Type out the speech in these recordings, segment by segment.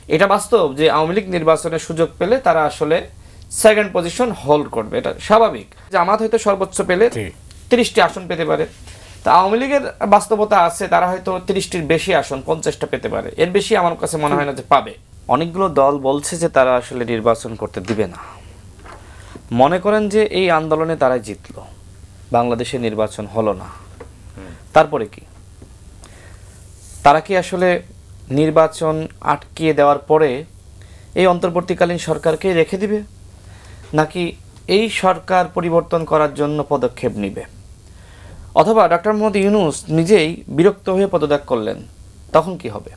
এটা বাস্তব যে আওয়ামী লীগ নির্বাচনের সুযোগ পেলে তারা আসলে সেকেন্ড পজিশন হোল্ড করবে, এটা স্বাভাবিক। জামাত হয়তো সর্বোচ্চ পেলে 30টি আসন পেতে পারে, তা আওয়ামী লীগের বাস্তবতা আছে তারা হয়তো 30টির বেশি আসন 50টা পেতে পারে, এর বেশি আমার কাছে মনে হয় না যে পাবে। অনেকগুলো দল বলছে যে তারা আসলে নির্বাচন করতে দিবে না, মনে করেন যে এই আন্দোলনে তারা জিতলো, বাংলাদেশে নির্বাচন হলো না, তারপরে কি তারা কি আসলে নির্বাচন আটকিয়ে দেওয়ার পরে এই অন্তর্বর্তীকালীন সরকারকে রেখে দিবে, নাকি এই সরকার পরিবর্তন করার জন্য পদক্ষেপ নেবে? অথবা ডক্টর মোহাম্মদ ইউনূস নিজেই বিরক্ত হয়ে পদত্যাগ করলেন, তখন কি হবে?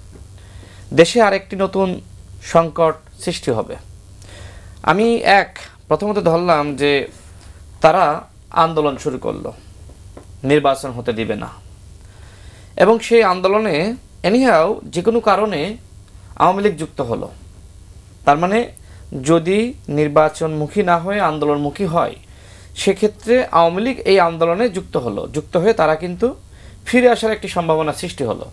দেশে আরেকটি নতুন সংকট সৃষ্টি হবে। আমি প্রথমত ধরলাম যে তারা আন্দোলন শুরু করলো, নির্বাচন হতে দিবে না, এবং সেই আন্দোলনে এনিহাও যে কোনো কারণে আওয়ামী লীগ যুক্ত হলো। তার মানে যদি নির্বাচনমুখী না হয়ে আন্দোলনমুখী হয়, সেক্ষেত্রে আওয়ামী লীগ এই আন্দোলনে যুক্ত হয়ে তারা কিন্তু ফিরে আসার একটি সম্ভাবনা সৃষ্টি হলো।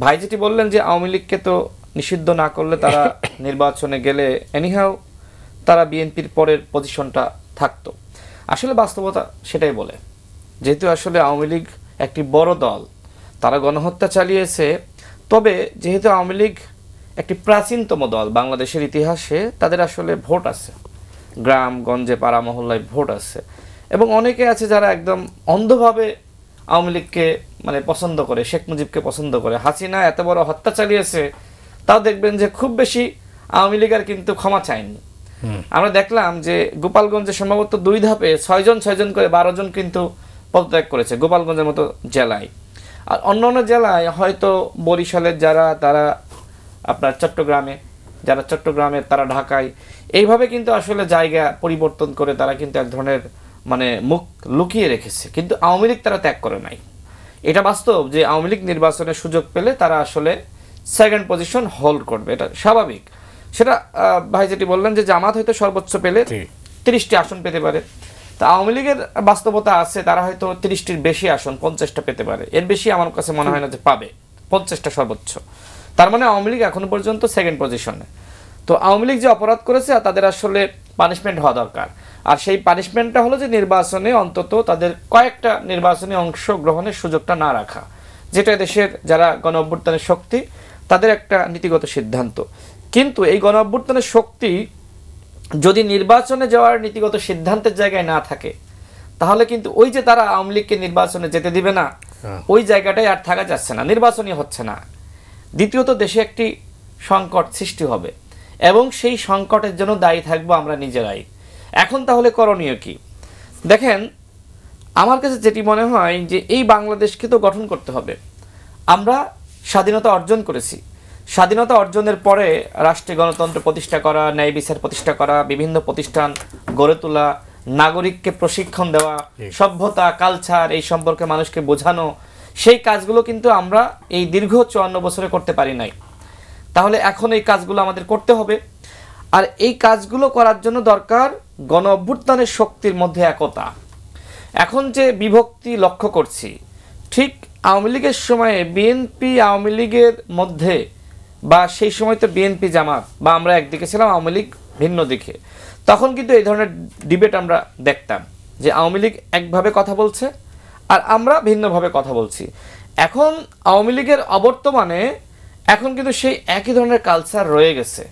ভাই যেটি বললেন যে আওয়ামী লীগকে তো নিষিদ্ধ না করলে তারা নির্বাচনে গেলে এনিহাও তারা বিএনপির পরের পজিশনটা থাকতো। আসলে বাস্তবতা সেটাই বলে, যেহেতু আসলে আওয়ামী লীগ একটি বড় দল, তারা গণহত্যা চালিয়েছে, তবে যেহেতু আওয়ামী লীগ একটি প্রাচীনতম দল বাংলাদেশের ইতিহাসে, তাদের আসলে ভোট আছে, গ্রাম গঞ্জে পাড়া মহল্লায় ভোট আছে, এবং অনেকে আছে যারা একদম অন্ধভাবে আওয়ামী লীগকে মানে পছন্দ করে, শেখ মুজিবকে পছন্দ করে। হাসিনা এত বড় হত্যা চালিয়েছে, তাও দেখবেন যে খুব বেশি আওয়ামী লীগ আর কিন্তু ক্ষমা চায়নি। আমরা দেখলাম যে গোপালগঞ্জে সম্ভবত 2 ধাপে 6 জন করে 12 জন কিন্তু পদত্যাগ করেছে গোপালগঞ্জের মতো জেলায়। আর অন্যান্য জেলায় হয়তো বরিশালের যারা, তারা আপনার চট্টগ্রামে, তারা ঢাকায়, এইভাবে কিন্তু আসলে জায়গা পরিবর্তন করে তারা কিন্তু এক ধরনের মানে মুখ লুকিয়ে রেখেছে, কিন্তু আওয়ামী লীগ তারা ত্যাগ করে নাই। এটা বাস্তব যে আওয়ামী লীগ নির্বাচনের সুযোগ পেলে তারা আসলে সেকেন্ড পজিশন হোল্ড করবে, এটা স্বাভাবিক। সেটা ভাই যেটি বললেন যে জামাত হয়তো সর্বোচ্চ পেলে 30টি আসন পেতে পারে, তা আওয়ামী লীগের বাস্তবতা আছে তারা হয়তো 30টির বেশি আসন 50টা পেতে পারে, এর বেশি আমার কাছে মনে হয় না যে পাবে, 50টা সর্বোচ্চ। তার মানে আওয়ামী লীগ এখনো পর্যন্ত সেকেন্ড পজিশনে। তো আওয়ামী লীগ যে অপরাধ করেছে তাদের আসলে পানিশমেন্ট হওয়া দরকার, আর সেই পানিশমেন্টটা হলো যে নির্বাচনে অন্তত তাদের কয়েকটা নির্বাচনে অংশগ্রহণের সুযোগটা না রাখা, যেটা দেশের যারা গণ অভ্যুত্থানের শক্তি তাদের একটা নীতিগত সিদ্ধান্ত। কিন্তু এই গণ অভ্যুত্থানের শক্তি যদি নির্বাচনে যাওয়ার নীতিগত সিদ্ধান্তের জায়গায় না থাকে, তাহলে কিন্তু ওই যে তারা আওয়ামী লীগকে নির্বাচনে যেতে দিবে না, ওই জায়গাটায় আর থাকা যাচ্ছে না, নির্বাচনই হচ্ছে না। দ্বিতীয়ত দেশে একটি সংকট সৃষ্টি হবে, এবং সেই সংকটের জন্য দায়ী থাকবো আমরা নিজেরাই। এখন তাহলে করণীয় কি? দেখেন, আমার কাছে যেটি মনে হয় যে এই বাংলাদেশকে তো গঠন করতে হবে। আমরা স্বাধীনতা অর্জন করেছি, স্বাধীনতা অর্জনের পরে রাষ্ট্রে গণতন্ত্র প্রতিষ্ঠা করা, ন্যায় বিচার প্রতিষ্ঠা করা, বিভিন্ন প্রতিষ্ঠান গড়ে তোলা, নাগরিককে প্রশিক্ষণ দেওয়া, সভ্যতা কালচার এই সম্পর্কে মানুষকে বোঝানো, সেই কাজগুলো কিন্তু আমরা এই দীর্ঘ 54 বছরে করতে পারি নাই। তাহলে এখন এই কাজগুলো আমাদের করতে হবে, আর এই কাজগুলো করার জন্য দরকার গণ অভ্যুত্থানের শক্তির মধ্যে একতা। এখন যে বিভক্তি লক্ষ্য করছি, ঠিক আওয়ামী লীগের সময়ে বিএনপি আওয়ামী লীগের মধ্যে, বা সেই সময় তো বিএনপি জামাত, বা আমরা একদিকে ছিলাম, আওয়ামী লীগ ভিন্ন দিকে, তখন কিন্তু এই ধরনের ডিবেট আমরা দেখতাম যে আওয়ামী লীগ একভাবে কথা বলছে আর আমরা ভিন্নভাবে কথা বলছি। এখন আওয়ামী লীগের অবর্তমানে এখন কিন্তু সেই একই ধরনের কালচার রয়ে গেছে।